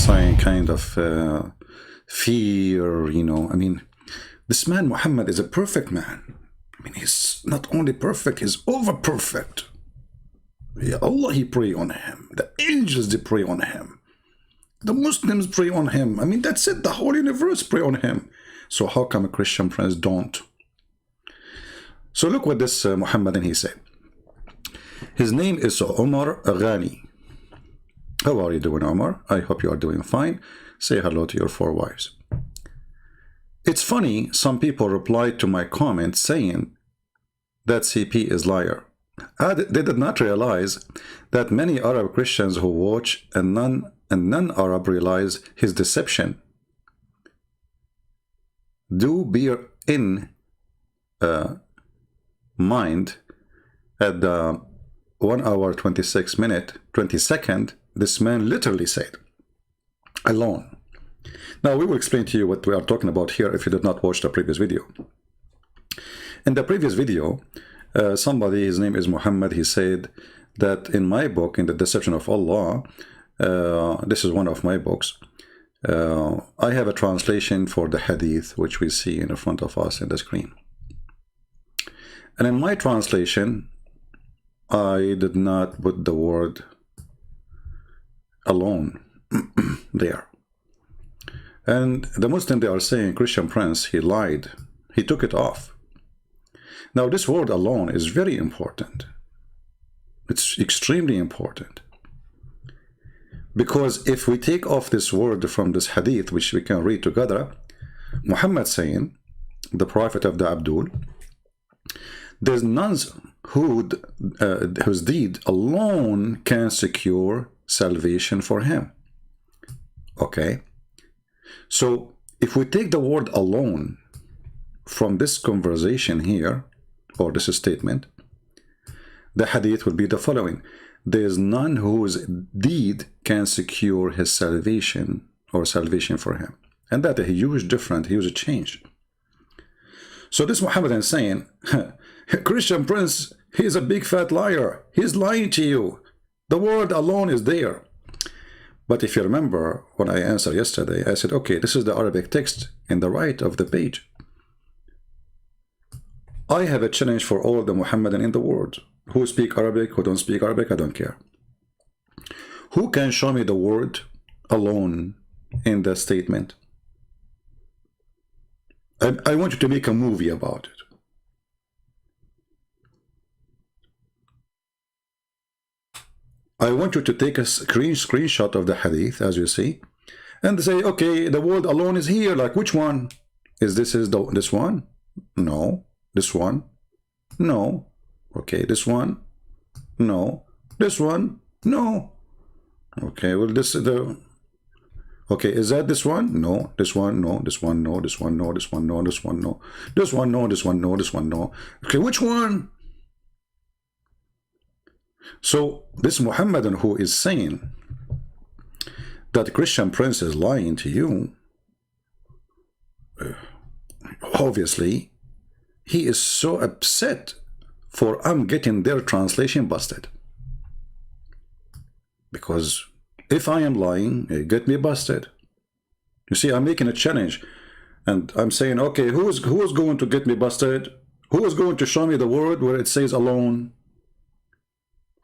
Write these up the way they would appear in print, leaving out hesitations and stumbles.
some kind of fear, you know. I mean, this man Muhammad is a perfect man. I mean, he's not only perfect, he's over perfect. Yeah, Allah, he pray on him. The angels, they pray on him. The Muslims pray on him. I mean, that's it. The whole universe pray on him. So how come a Christian friends don't? So look what this Muhammadan he said. His name is Omar Ghani. How are you doing, Omar? I hope you are doing fine. Say hello to your 4 wives. It's funny, some people replied to my comment saying that CP is liar. They did not realize that many Arab Christians who watch and non-Arab realize his deception. Do bear in mind at the 1 hour 26 minute 20 second, this man literally said, alone. Now we will explain to you what we are talking about here if you did not watch the previous video. In the previous video, somebody, his name is Mohammed, he said that in my book, in the Deception of Allah, this is one of my books, I have a translation for the hadith, which we see in front of us in the screen. And in my translation, I did not put the word alone there. And the Muslim, they are saying, Christian Prince, he lied. He took it off. Now, this word alone is very important. It's extremely important. Because if we take off this word from this hadith, which we can read together, Muhammad saying, the prophet of the Abdul, there's none whose deed alone can secure salvation for him. Okay? So, if we take the word alone from this conversation here, or this statement, the hadith will be the following. There is none whose deed can secure his salvation or salvation for him. And that a huge difference, huge change. So this Muhammadan is saying, Christian Prince, he's a big fat liar. He's lying to you. The word alone is there. But if you remember, when I answered yesterday, I said, okay, this is the Arabic text in the right of the page. I have a challenge for all the Muhammadan in the world. Who speak Arabic, who don't speak Arabic, I don't care. Who can show me the word alone in the statement? I want you to make a movie about it. I want you to take a screenshot of the hadith, as you see, and say, okay, the word alone is here. Like, which one? This one? No. This one? No. Okay, this one? No. This one? No. Okay, well, okay, is that this one? No. This one? No. This one? No. This one? No. This one? No. This one? No. This one? No. This one? No. This one? No. Okay, which one? So, this Muhammadan who is saying that Christian Prince is lying to you, obviously, he is so upset for I'm getting their translation busted. Because if I am lying, get me busted. You see, I'm making a challenge. And I'm saying, okay, who is going to get me busted? Who is going to show me the word where it says alone?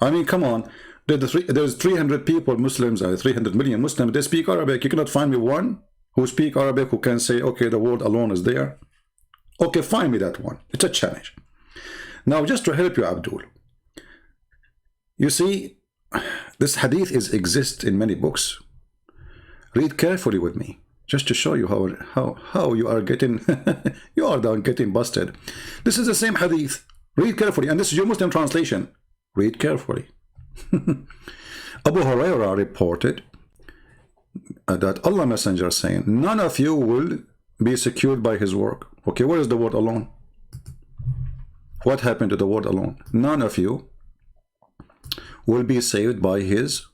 I mean, come on. There's 300 people, Muslims, 300 million Muslims, they speak Arabic. You cannot find me one who speak Arabic who can say, okay, the word alone is there. Okay, find me that one. It's a challenge. Now, just to help you, Abdul, you see, this hadith exists in many books. Read carefully with me, just to show you how you are getting getting busted. This is the same hadith. Read carefully, and this is your Muslim translation. Read carefully. Abu Hurairah reported that Allah Messenger saying, none of you will be secured by his work. Okay, where is the word alone? What happened to the word alone? None of you will be saved by his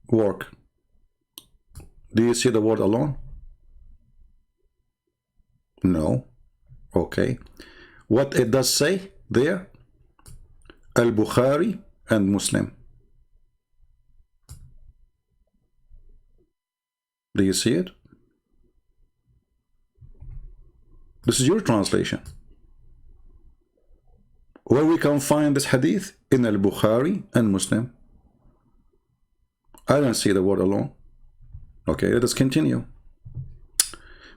work. Do you see the word alone? No. Okay. What it does say there? Al-Bukhari and Muslim. Do you see it? This is your translation. Where we can find this hadith? In al-Bukhari and Muslim. I don't see the word alone. Okay, let us continue.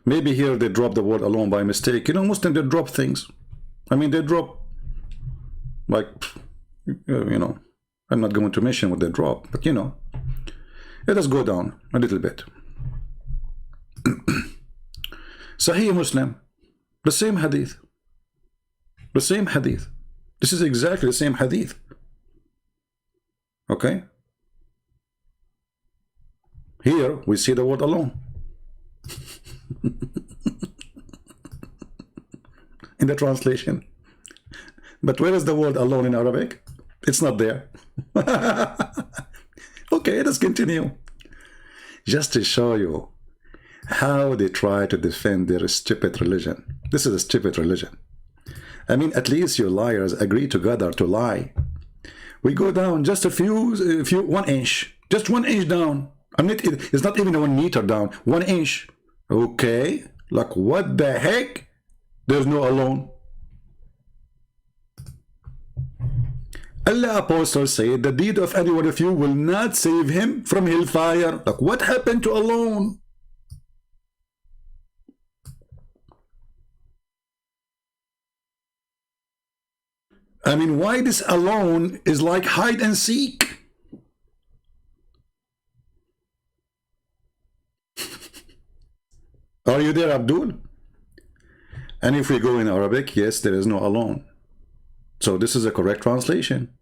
Maybe here they drop the word alone by mistake. You know, Muslims, they drop things. I mean, they drop, like, you know, I'm not going to mention what they drop, but you know, let us go down a little bit. Sahih Muslim, the same hadith. The same hadith. This is exactly the same hadith. Okay? Here we see the word alone. In the translation. But where is the word alone in Arabic? It's not there. Okay, let's continue. Just to show you how they try to defend their stupid religion. This is a stupid religion. I mean, at least you liars agree together to lie. We go down just a few 1 inch. Just 1 inch down. It's not even 1 meter down. 1 inch. Okay. Like, what the heck? There's no alone. Allah Apostle said, the deed of any one of you will not save him from hellfire. Like, what happened to alone? I mean, why this alone is like hide and seek? Are you there, Abdul? And if we go in Arabic, yes, there is no alone. So this is a correct translation.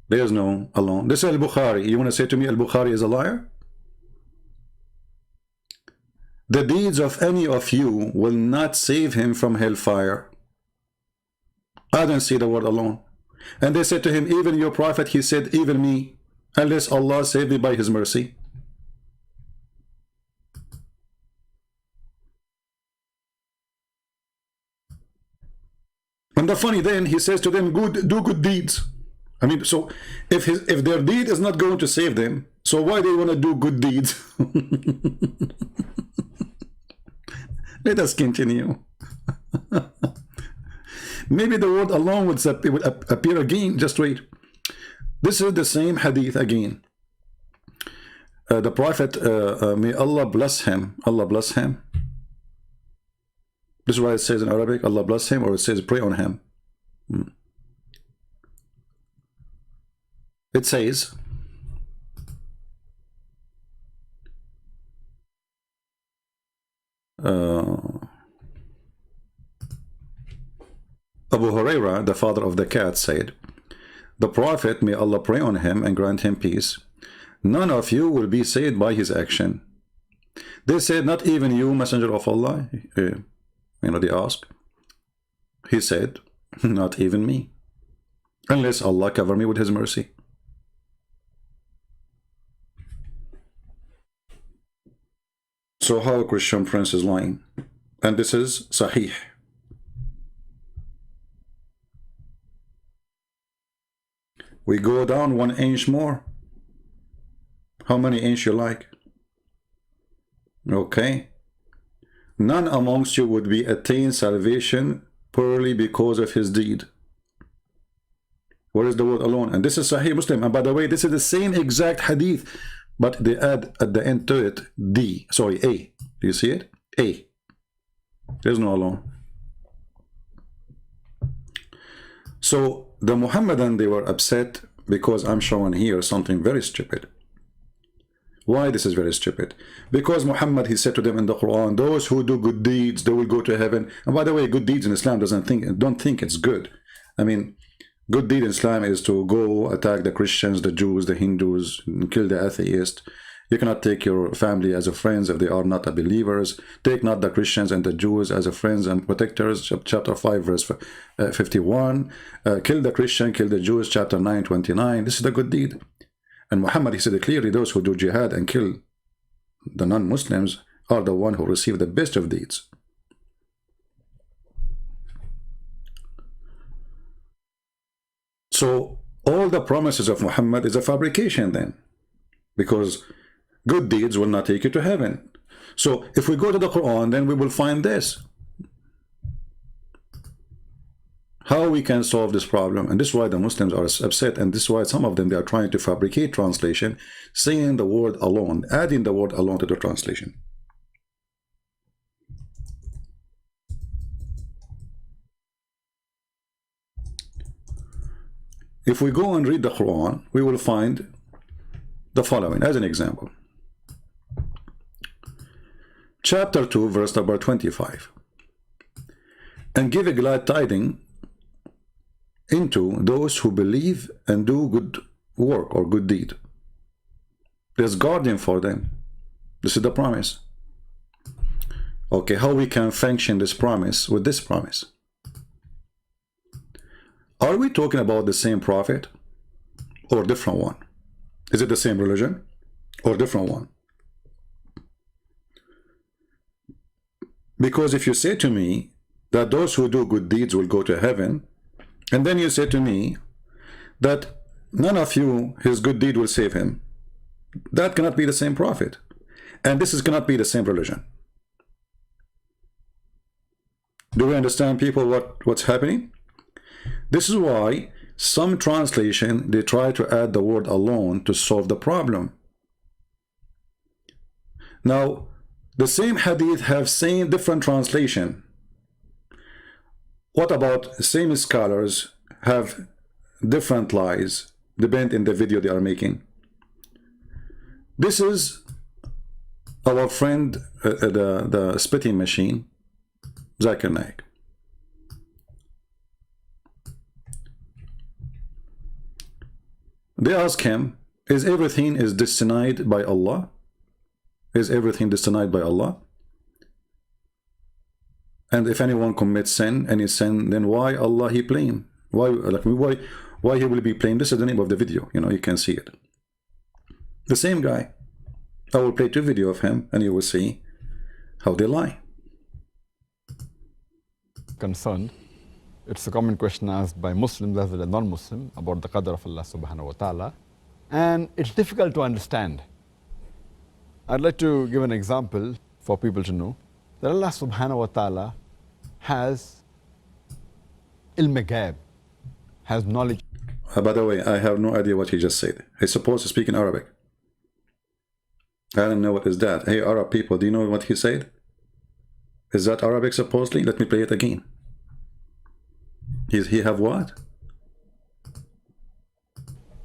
There is no alone. This is Al-Bukhari. You want to say to me Al-Bukhari is a liar? The deeds of any of you will not save him from hellfire. I don't see the word alone. And they said to him, even your prophet, he said, even me, unless Allah save me by his mercy. And the funny then, he says to them, do good deeds. I mean, so if their deed is not going to save them, so why they want to do good deeds? Let us continue. Maybe the word alone would appear again. Just wait. This is the same hadith again. The Prophet, may Allah bless him. Allah bless him. This is why it says in Arabic, Allah bless him, or it says pray on him. It says, Abu Huraira, the father of the cat, said, the Prophet, may Allah pray on him and grant him peace, none of you will be saved by his action. They said, not even you, Messenger of Allah? You know, they asked. He said, not even me, unless Allah cover me with his mercy. So how a Christian prince is lying? And this is Sahih. We go down 1 inch more. How many inch you like? Okay. None amongst you would be attain salvation purely because of his deed. Where is the word alone? And this is Sahih Muslim. And by the way, this is the same exact hadith, but they add at the end to it A. Do you see it? A. There's no alone. So the Muhammadan, they were upset because I'm showing here something very stupid. Why this is very stupid? Because Muhammad, he said to them in the Quran, those who do good deeds, they will go to heaven. And by the way, good deeds in Islam don't think it's good. I mean, good deed in Islam is to go attack the Christians, the Jews, the Hindus, and kill the atheist. You cannot take your family as a friends if they are not a believers. Take not the Christians and the Jews as a friends and protectors. Chapter 5, verse 51. Kill the Christian, kill the Jews. Chapter 9, 29. This is the good deed. And Muhammad, he said clearly, those who do jihad and kill the non-Muslims are the one who receive the best of deeds. So all the promises of Muhammad is a fabrication then. Because good deeds will not take you to heaven. So if we go to the Quran, then we will find this. How we can solve this problem? And this is why the Muslims are upset, and this is why some of them, they are trying to fabricate translation, saying the word alone, adding the word alone to the translation. If we go and read the Quran, we will find the following as an example. Chapter 2, verse number 25. And give a glad tidings into those who believe and do good work or good deed. There's guardian for them. This is the promise. Okay, how we can function this promise with this promise? Are we talking about the same prophet or different one? Is it the same religion or different one? Because if you say to me that those who do good deeds will go to heaven, and then you say to me that none of you, his good deed will save him, that cannot be the same prophet. And this cannot be the same religion. Do we understand, people, what's happening? This is why some translation, they try to add the word alone to solve the problem. Now, the same hadith have same different translation. What about same scholars have different lies, depend in the video they are making? This is our friend, the spitting machine, Zakir Naik. They ask him, is everything is destined by Allah? Is everything destined by Allah? And if anyone commits sin, any sin, then why Allah he blame? Why he will be blamed? This is the name of the video. You know, you can see it. The same guy. I will play 2 videos of him, and you will see how they lie. Concerned, it's a common question asked by Muslims as well as non-Muslim about the qadr of Allah subhanahu wa ta'ala, and it's difficult to understand. I'd like to give an example for people to know that Allah subhanahu wa ta'ala has ilm-ghaib, has knowledge. By the way, I have no idea what he just said. He's supposed to speak in Arabic. I don't know what is that. Hey, Arab people, do you know what he said? Is that Arabic supposedly? Let me play it again. He have what?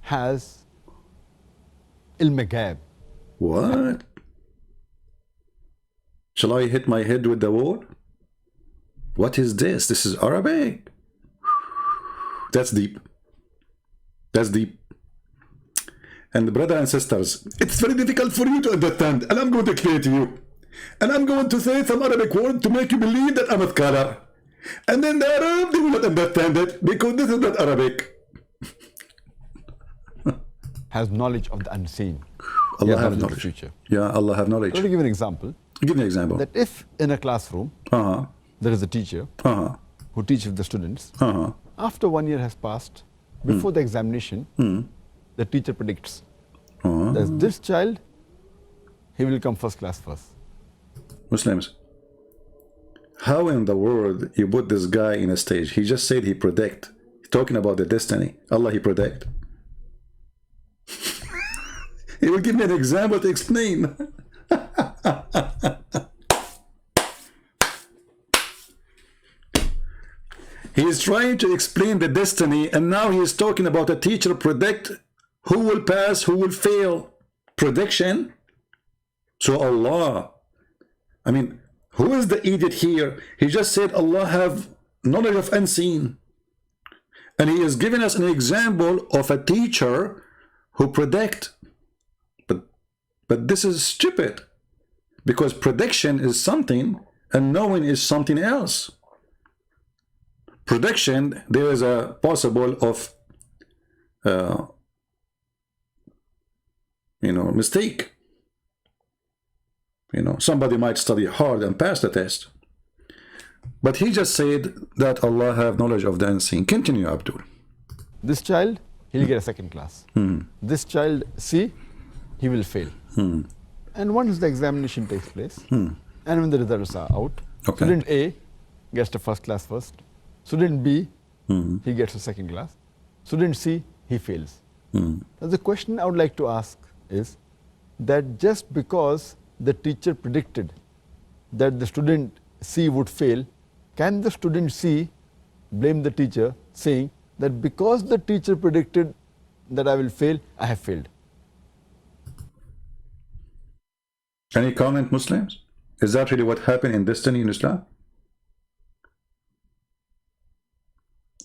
Has ilm-ghaib. What? Shall I hit my head with the wall? What is this? This is Arabic. That's deep. That's deep. And brothers and sisters, it's very difficult for you to understand, and I'm going to explain it to you. And I'm going to say some Arabic word to make you believe that I'm a scholar. And then the Arab, they will not understand it because this is not Arabic. Has knowledge of the unseen. Allah have knowledge. Of the future. Yeah, Allah have knowledge. Let me give an example. Give me an example. That if in a classroom there is a teacher who teaches the students, after 1 year has passed, before the examination, the teacher predicts that this child, he will come first class first. Muslims, how in the world you put this guy in a stage? He just said he predict. He's talking about the destiny. Allah, he predict. He will give me an example to explain. He is trying to explain the destiny, and now he is talking about a teacher predict who will pass, who will fail. Prediction. So Allah, I mean, who is the idiot here? He just said Allah have knowledge of unseen. And he is giving us an example of a teacher who predict. But this is stupid. Because prediction is something and knowing is something else. Prediction, there is a possible of mistake. Somebody might study hard and pass the test. But he just said that Allah have knowledge of the unseen. Continue, Abdul. This child, he'll get a second class. This child, see, he will fail. And once the examination takes place, and when the results are out, student A gets the first class first, student B, he gets a second class, student C, he fails. Now the question I would like to ask is that just because the teacher predicted that the student C would fail, can the student C blame the teacher saying that because the teacher predicted that I will fail, I have failed? Any comment, Muslims? Is that really what happened in destiny in Islam?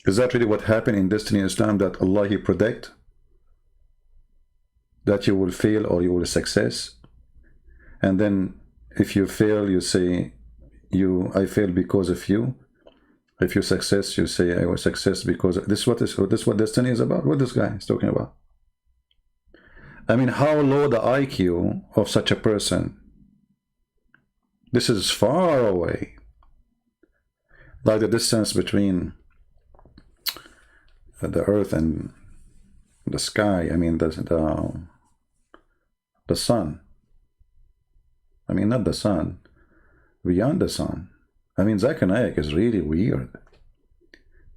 Is that really what happened in destiny in Islam, that Allah, He predict that you will fail or you will success? And then if you fail, you say, I failed because of you. If you success, you say, I was success because of this. This what destiny is about? What this guy is talking about? I mean, how low the IQ of such a person. This is far away. Like the distance between the earth and the sky. I mean, the sun. I mean, not the sun. Beyond the sun. I mean, Zakir Naik is really weird.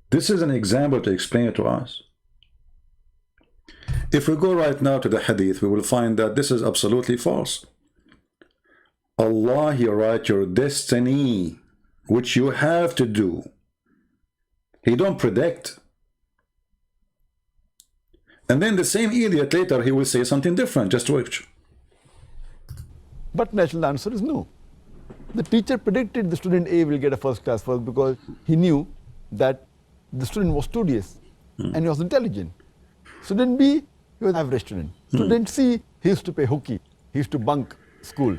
This is an example to explain it to us. If we go right now to the hadith, we will find that this is absolutely false. Allah, He write your destiny, which you have to do. He don't predict. And then the same idiot later, he will say something different, just which. But natural answer is no. The teacher predicted the student A will get a first class first because he knew that the student was studious and he was intelligent. Student B, he was an average student. Student C, he used to play hooky. He used to bunk school.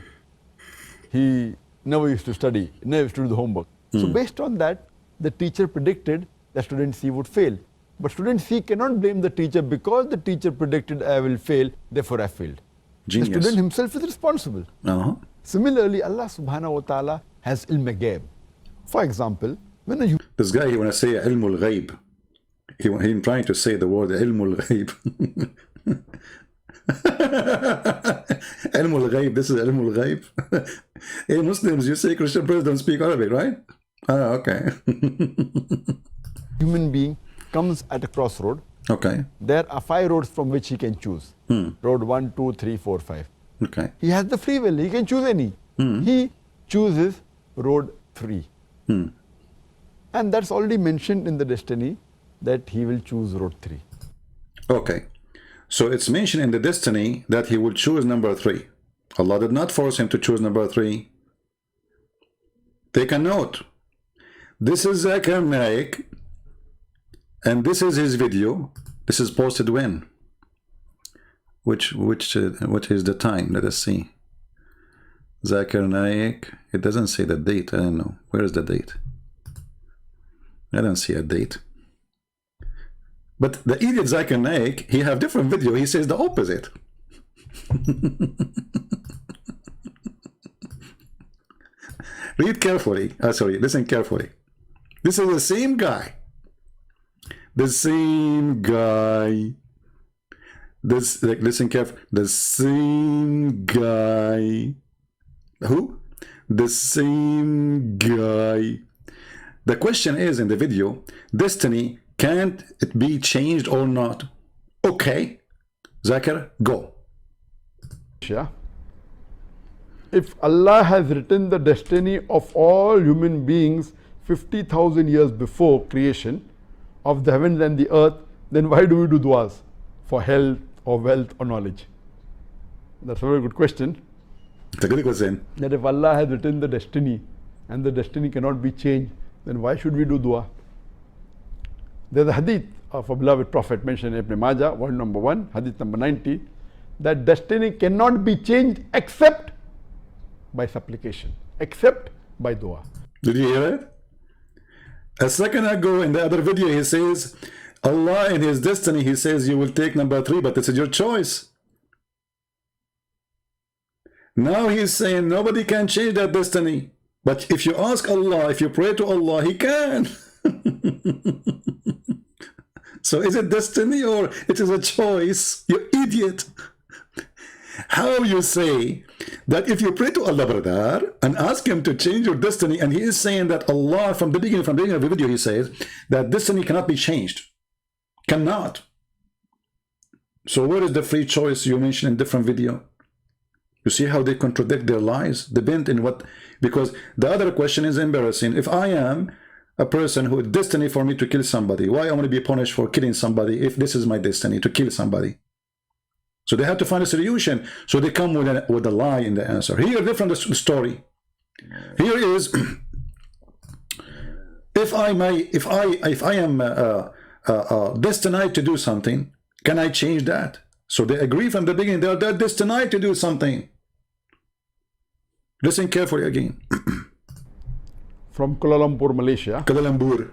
He never used to study, never used to do the homework. So based on that, the teacher predicted that student C would fail. But student C cannot blame the teacher because the teacher predicted I will fail, therefore I failed. Genius. The student himself is responsible. Similarly, Allah subhanahu wa ta'ala has ilm ghaib. For example, when this guy, he want to say ilmul ghaib. He's trying to say the word ilmul ghaib. Ilmul ghaib, this is ilmul ghaib. Hey Muslims, you say Christian priests don't speak Arabic, right? Okay. human being comes at a crossroad, there are 5 roads from which he can choose. Road 1, 2, 3, 4, 5. He has the free will, he can choose any. He chooses road 3. And that's already mentioned in the destiny that he will choose road 3. Okay. So it's mentioned in the destiny that he will choose number 3. Allah did not force him to choose number 3. Take a note. This is Zakir Naik, and this is his video. This is posted when? What is the time? Let us see. Zakir Naik. It doesn't say the date. I don't know. Where is the date? I don't see a date. But the idiot Zakir Naik, he have different video. He says the opposite. Read carefully. Sorry, listen carefully. This is the same guy. The same guy. Listen carefully. The same guy. Who? The same guy. The question is in the video, destiny, can't it be changed or not? Okay. Zakir, go. If Allah has written the destiny of all human beings 50,000 years before creation of the heavens and the earth, then why do we do du'as? For health or wealth or knowledge? That's a very good question. It's a good question. That if Allah has written the destiny and the destiny cannot be changed, then why should we do dua? There's a hadith of a beloved Prophet mentioned in Ibn Majah, volume number 1, hadith number 90, that destiny cannot be changed except by supplication, except by dua. Did you hear it? A second ago in the other video he says, Allah in his destiny, he says you will take number 3, but this is your choice. Now he's saying nobody can change that destiny. But if you ask Allah, if you pray to Allah, He can. So is it destiny or it is a choice? You idiot. How you say that if you pray to Allah, brother, and ask him to change your destiny, and he is saying that Allah, from the beginning of the video, he says that destiny cannot be changed. Cannot. So where is the free choice you mentioned in different video? You see how they contradict their lies? They bent in what? Because the other question is embarrassing. If I am a person who is destined for me to kill somebody, why I want to be punished for killing somebody if this is my destiny, to kill somebody? So they have to find a solution. So they come with a lie in the answer. Here, different story. Here is, if I am destined to do something, can I change that? So they agree from the beginning. They're destined to do something. Listen carefully again. From Kuala Lumpur, Malaysia. Kuala Lumpur.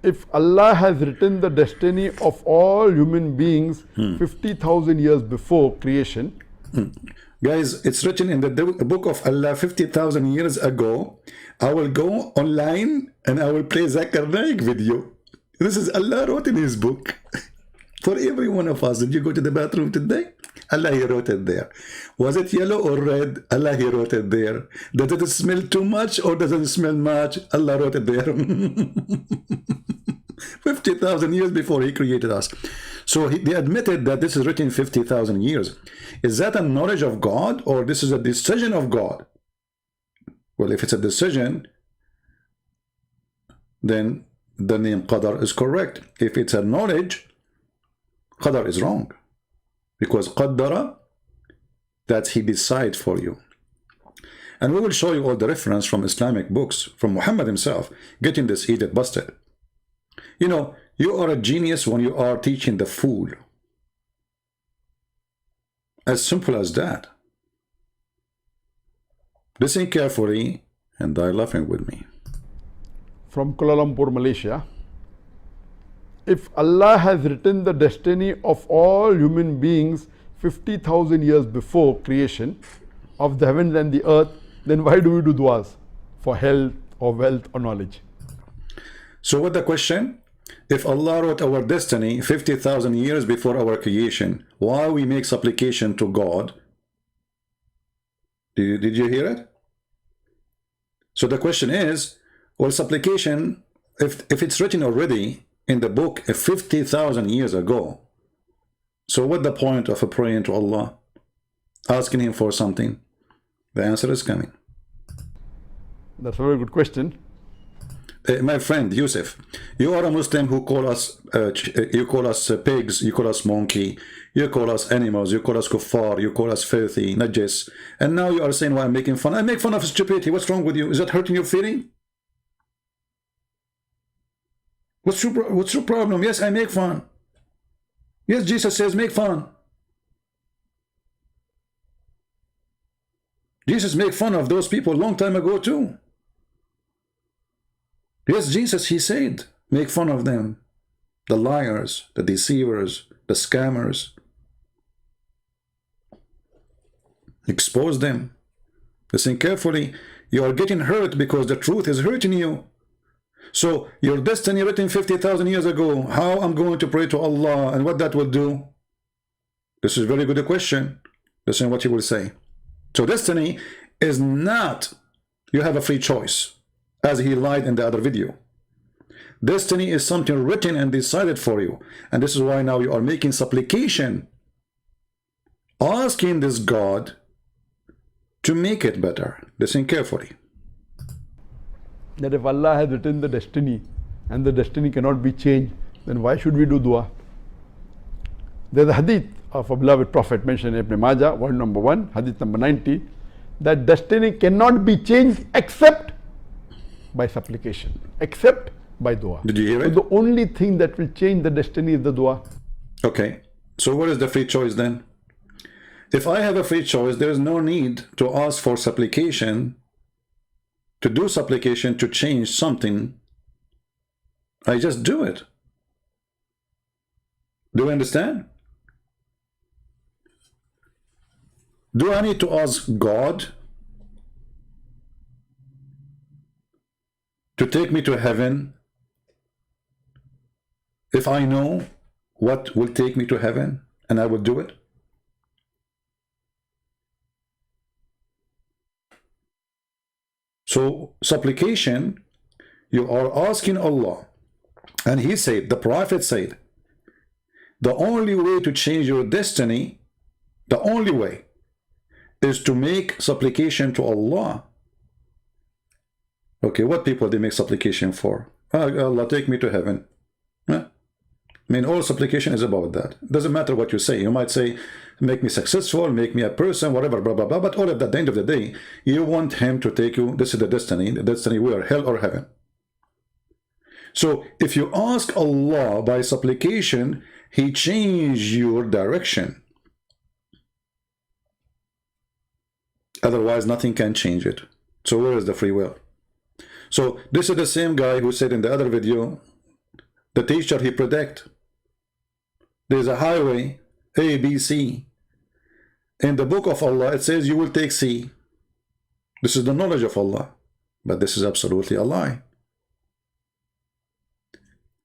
If Allah has written the destiny of all human beings 50,000 years before creation. Guys, it's written in the book of Allah 50,000 years ago. I will go online and I will play Zakir Naik video. This is Allah wrote in his book. For every one of us. Did you go to the bathroom today? Allah, he wrote it there. Was it yellow or red? Allah, he wrote it there. Does it smell too much or does it smell much? Allah wrote it there. 50,000 years before he created us. So they admitted that this is written 50,000 years. Is that a knowledge of God or this is a decision of God? Well, if it's a decision, then the name Qadar is correct. If it's a knowledge, Qadar is wrong. Because Qaddara, that he decides for you. And we will show you all the reference from Islamic books, from Muhammad himself, getting this edict busted. You know, you are a genius when you are teaching the fool. As simple as that. Listen carefully and die laughing with me. From Kuala Lumpur, Malaysia. If Allah has written the destiny of all human beings 50,000 years before creation of the heavens and the earth, then why do we do du'as for health or wealth or knowledge? So what the question? If Allah wrote our destiny 50,000 years before our creation, why we make supplication to God? Did you hear it? So the question is, well, supplication, if it's written already in the book 50,000 years ago, so what the point of praying to Allah, asking him for something? The answer is coming. That's a very good question. My friend Yusuf, you are a Muslim who call us pigs, you call us monkey, you call us animals, you call us kuffar, you call us filthy, najis, and now you are saying, well, I'm making fun. I make fun of stupidity. What's wrong with you? Is that hurting your feeling? What's your problem? Yes, I make fun. Yes, Jesus says make fun. Jesus made fun of those people a long time ago too. Yes, Jesus, he said, make fun of them. The liars, the deceivers, the scammers. Expose them. Listen carefully. You are getting hurt because the truth is hurting you. So your destiny written 50,000 years ago, how I'm going to pray to Allah and what that will do? This is a very good question. Listen what he will say. So destiny is not, you have a free choice, as he lied in the other video. Destiny is something written and decided for you. And this is why now you are making supplication, asking this God to make it better. Listen carefully. That if Allah has written the destiny and the destiny cannot be changed, then why should we do dua? There's a hadith of a beloved Prophet mentioned in Ibn Majah, volume number 1, hadith number 90, that destiny cannot be changed except by supplication, except by dua. Did you hear it? So the only thing that will change the destiny is the dua. Okay, so what is the free choice then? If I have a free choice, there is no need to ask for supplication, to do supplication to change something. I just do it. Do you understand? Do I need to ask God to take me to heaven if I know what will take me to heaven and I will do it? So supplication, you are asking Allah, and he said, the Prophet said, the only way to change your destiny, the only way, is to make supplication to Allah. Okay, what people they make supplication for? Allah, take me to heaven. Huh? I mean, all supplication is about that. Doesn't matter what you say. You might say, make me successful, make me a person, whatever, blah, blah, blah. But all of that, at the end of the day, you want him to take you. This is the destiny where, hell or heaven. So if you ask Allah by supplication, he changes your direction. Otherwise, nothing can change it. So where is the free will? So this is the same guy who said in the other video, the teacher, he predict there's a highway, A, B, C. In the book of Allah, it says you will take C. This is the knowledge of Allah. But this is absolutely a lie.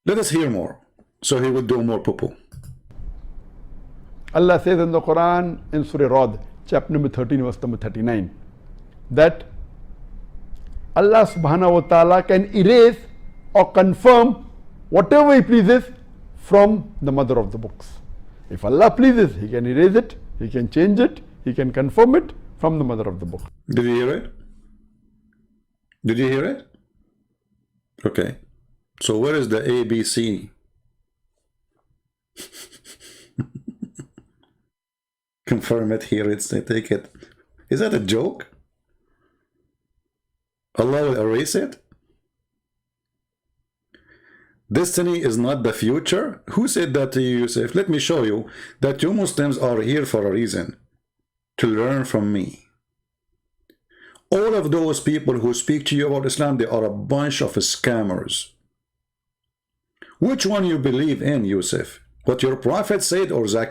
Let us hear more, so he will do more poo-poo. Allah says in the Quran, in Surah Rad, chapter number 13, verse number 39, that Allah subhanahu wa ta'ala can erase or confirm whatever he pleases from the mother of the books. If Allah pleases, he can erase it, he can change it, he can confirm it from the mother of the book. Did you hear it? Did you hear it? Okay. So where is the ABC? Confirm it, hear it, say, take it. Is that a joke? Allah will erase it? Destiny is not the future? Who said that to you, Yusuf? Let me show you that you Muslims are here for a reason. To learn from me. All of those people who speak to you about Islam, they are a bunch of scammers. Which one you believe in, Yusuf? What your prophet said or Zakir